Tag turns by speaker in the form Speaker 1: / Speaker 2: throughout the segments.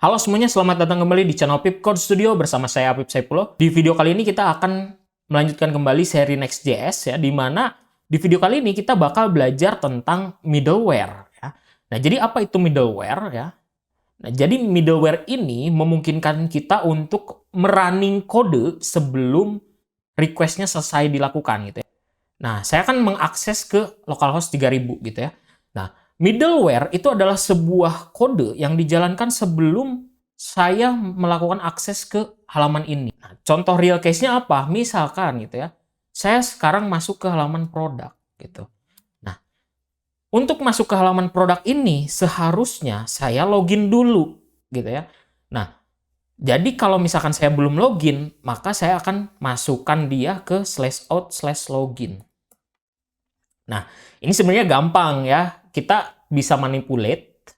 Speaker 1: Halo semuanya, selamat datang kembali di channel Pip Code Studio bersama saya Apip Saipulo. Di video kali ini kita akan melanjutkan kembali seri Next.js ya, di mana di video kali ini kita bakal belajar tentang middleware ya. Nah, jadi apa itu middleware ya? Nah, jadi middleware ini memungkinkan kita untuk merunning kode sebelum request-nya selesai dilakukan gitu ya. Nah, saya akan mengakses ke localhost 3000 gitu ya. Nah, middleware itu adalah sebuah kode yang dijalankan sebelum saya melakukan akses ke halaman ini. Nah, contoh real case-nya apa? Misalkan gitu ya, saya sekarang masuk ke halaman produk gitu. Nah, untuk masuk ke halaman produk ini seharusnya saya login dulu gitu ya. Nah, jadi kalau misalkan saya belum login, maka saya akan masukkan dia ke /out/login. Nah, ini sebenarnya gampang ya. Kita bisa manipulate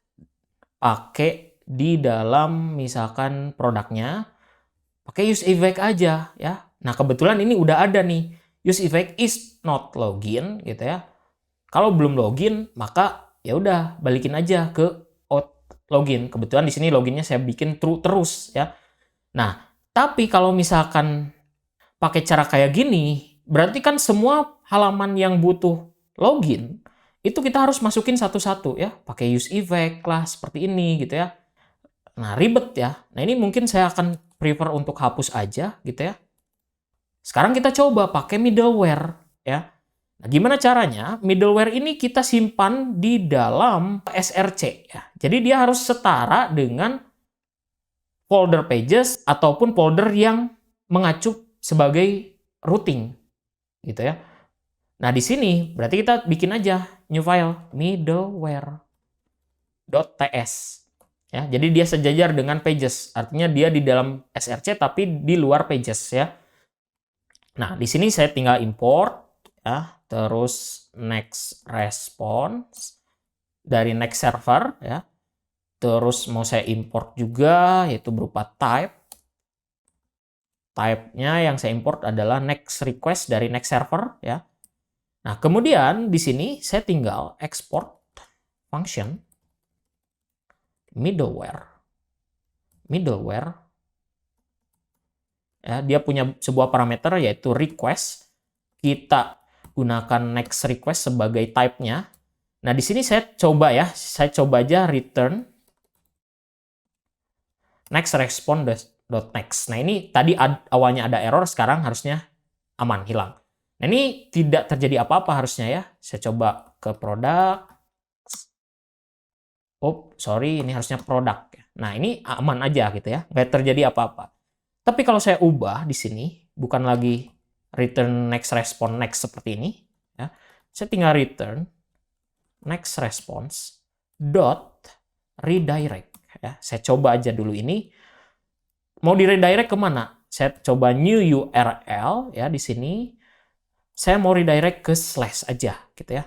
Speaker 1: pakai di dalam misalkan produknya, pakai use effect aja ya. Nah, kebetulan ini udah ada nih. Use effect is not login gitu ya. Kalau belum login, maka ya udah balikin aja ke out login. Kebetulan di sini loginnya saya bikin true terus ya. Nah, tapi kalau misalkan pakai cara kayak gini, berarti kan semua halaman yang butuh login itu kita harus masukin satu-satu ya, pakai use effect lah seperti ini gitu ya. Nah, ribet ya. Nah, ini mungkin saya akan prefer untuk hapus aja gitu ya. Sekarang kita coba pakai middleware ya. Nah, gimana caranya? Middleware ini kita simpan di dalam src ya. Jadi dia harus setara dengan folder pages ataupun folder yang mengacu sebagai routing gitu ya. Nah, di sini berarti kita bikin aja new file middleware.ts ya. Jadi dia sejajar dengan pages. Artinya dia di dalam src tapi di luar pages ya. Nah, di sini saya tinggal import ya, terus next response dari next server ya. Terus mau saya import juga yaitu berupa type. Type-nya yang saya import adalah next request dari next server ya. Nah, kemudian di sini saya tinggal export function middleware. Ya, dia punya sebuah parameter yaitu request. Kita gunakan next request sebagai type-nya. Nah, di sini saya coba ya, saya coba aja return next response.next. Nah, ini tadi awalnya ada error, sekarang harusnya aman, hilang. Nah, ini tidak terjadi apa-apa harusnya ya. Saya coba ke produk. Oh, sorry, ini harusnya produk. Nah, ini aman aja gitu ya. Nggak terjadi apa-apa. Tapi kalau saya ubah di sini, bukan lagi return next response next seperti ini. Ya. Saya tinggal return next response dot redirect. Ya. Saya coba aja dulu ini. Mau di redirect kemana? Saya coba new URL ya di sini. Saya mau redirect ke slash aja gitu ya.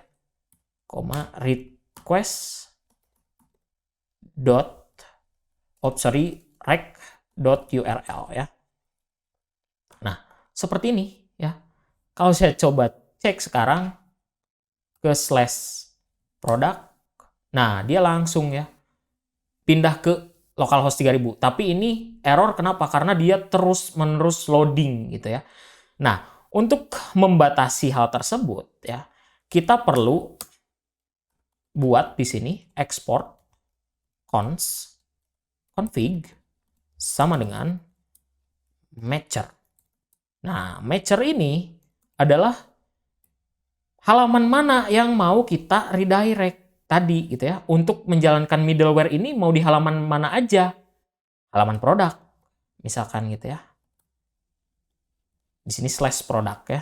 Speaker 1: Koma request dot rec.url ya. Nah, seperti ini ya. Kalau saya coba cek sekarang ke slash product, nah dia langsung ya pindah ke localhost 3000. Tapi ini error kenapa? Karena dia terus-menerus loading gitu ya. Nah, untuk membatasi hal tersebut ya, kita perlu buat di sini export config sama dengan matcher. Nah, matcher ini adalah halaman mana yang mau kita redirect tadi gitu ya. Untuk menjalankan middleware ini mau di halaman mana aja. Halaman produk misalkan gitu ya. Di sini slash produk ya.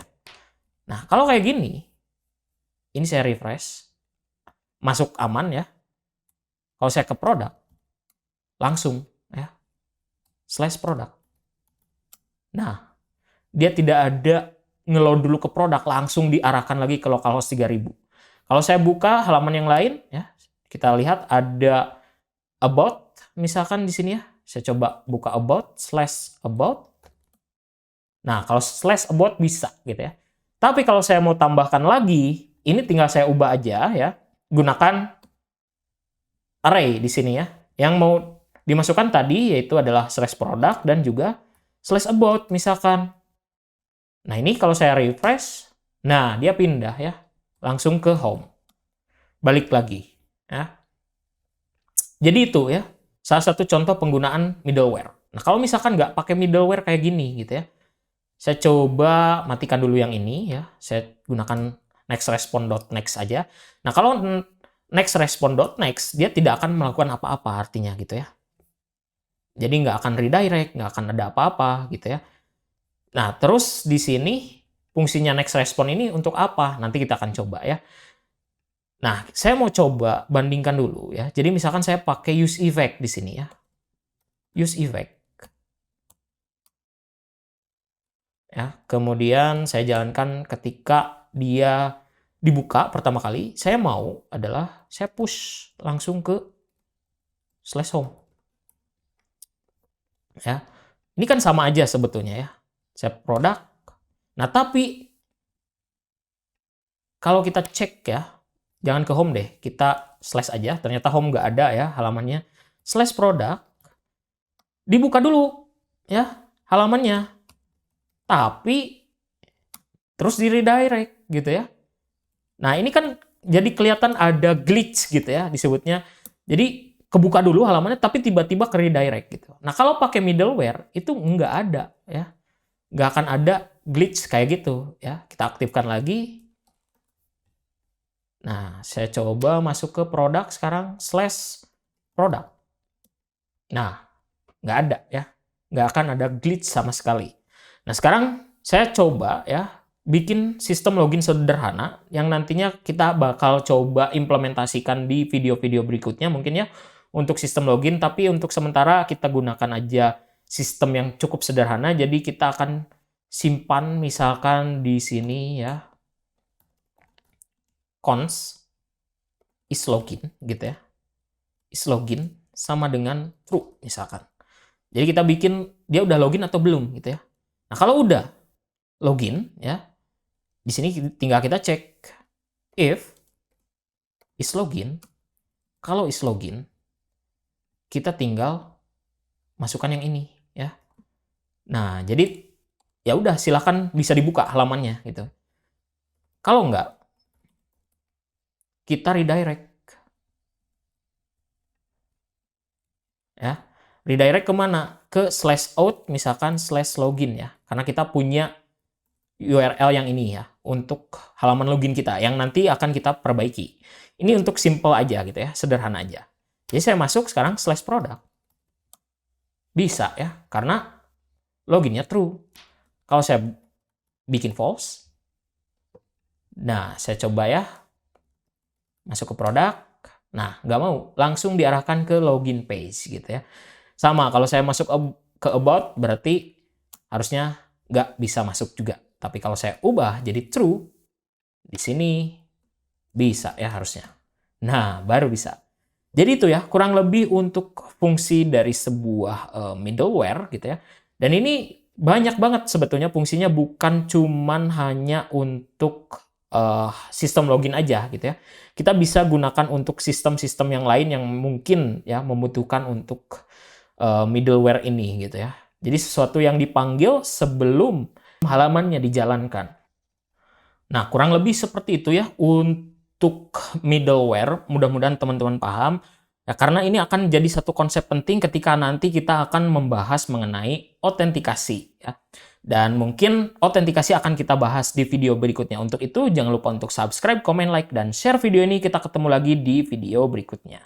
Speaker 1: Nah, kalau kayak gini, ini saya refresh. Masuk aman ya. Kalau saya ke produk, langsung ya. Slash produk. Nah, dia tidak ada ngeload dulu ke produk, langsung diarahkan lagi ke localhost 3000. Kalau saya buka halaman yang lain ya, kita lihat ada about misalkan di sini ya. Saya coba buka about. Nah, kalau /about bisa gitu ya. Tapi kalau saya mau tambahkan lagi, ini tinggal saya ubah aja ya. Gunakan array di sini ya. Yang mau dimasukkan tadi yaitu adalah /product dan juga /about misalkan. Nah, ini kalau saya refresh, nah dia pindah ya, langsung ke home. Balik lagi ya. Jadi itu ya, salah satu contoh penggunaan middleware. Nah, kalau misalkan nggak pakai middleware kayak gini gitu ya, saya coba matikan dulu yang ini ya. Saya gunakan nextResponse.next aja. Nah, kalau nextResponse.next, dia tidak akan melakukan apa-apa artinya gitu ya. Jadi nggak akan redirect, nggak akan ada apa-apa gitu ya. Nah, terus di sini fungsinya nextResponse ini untuk apa? Nanti kita akan coba ya. Nah, saya mau coba bandingkan dulu ya. Jadi misalkan saya pakai use effect di sini ya. Use effect. Ya, kemudian saya jalankan ketika dia dibuka pertama kali, saya mau adalah saya push langsung ke /home. Ya. Ini kan sama aja sebetulnya ya. Saya produk. Nah, tapi kalau kita cek ya, jangan ke home deh, kita slash aja. Ternyata home nggak ada ya halamannya. /product, dibuka dulu ya halamannya. Tapi terus di redirect gitu ya. Nah, ini kan jadi kelihatan ada glitch gitu ya disebutnya. Jadi kebuka dulu halamannya tapi tiba-tiba ke redirect gitu. Nah, kalau pakai middleware itu nggak ada ya. Nggak akan ada glitch kayak gitu ya. Kita aktifkan lagi. Nah, saya coba masuk ke produk sekarang /product. Nah, nggak ada ya. Nggak akan ada glitch sama sekali. Nah, sekarang saya coba ya bikin sistem login sederhana yang nantinya kita bakal coba implementasikan di video-video berikutnya mungkin ya untuk sistem login, tapi untuk sementara kita gunakan aja sistem yang cukup sederhana. Jadi kita akan simpan misalkan di sini ya cons isLogin gitu ya. IsLogin sama dengan true misalkan. Jadi kita bikin dia udah login atau belum gitu ya. Nah, kalau udah login ya, di sini tinggal kita cek if isLogin. Kalau isLogin, kita tinggal masukkan yang ini ya. Nah, jadi ya udah silakan bisa dibuka halamannya gitu. Kalau enggak, kita redirect ya. Redirect kemana? Ke /out misalkan /login ya. Karena kita punya URL yang ini ya untuk halaman login kita yang nanti akan kita perbaiki. Ini untuk simple aja gitu ya, sederhana aja. Jadi saya masuk sekarang /product. Bisa ya, karena loginnya true. Kalau saya bikin false, nah saya coba ya, masuk ke produk, nah nggak mau, langsung diarahkan ke login page gitu ya. Sama, kalau saya masuk ke about, berarti harusnya nggak bisa masuk juga. Tapi kalau saya ubah jadi true, di sini bisa ya harusnya. Nah, baru bisa. Jadi itu ya, kurang lebih untuk fungsi dari sebuah middleware gitu ya. Dan ini banyak banget sebetulnya fungsinya, bukan cuman hanya untuk sistem login aja gitu ya. Kita bisa gunakan untuk sistem-sistem yang lain yang mungkin ya membutuhkan untuk middleware ini gitu ya. Jadi sesuatu yang dipanggil sebelum halamannya dijalankan. Nah, kurang lebih seperti itu ya untuk middleware. Mudah-mudahan teman-teman paham. Ya, karena ini akan jadi satu konsep penting ketika nanti kita akan membahas mengenai autentikasi ya. Dan mungkin autentikasi akan kita bahas di video berikutnya. Untuk itu jangan lupa untuk subscribe, komen, like, dan share video ini. Kita ketemu lagi di video berikutnya.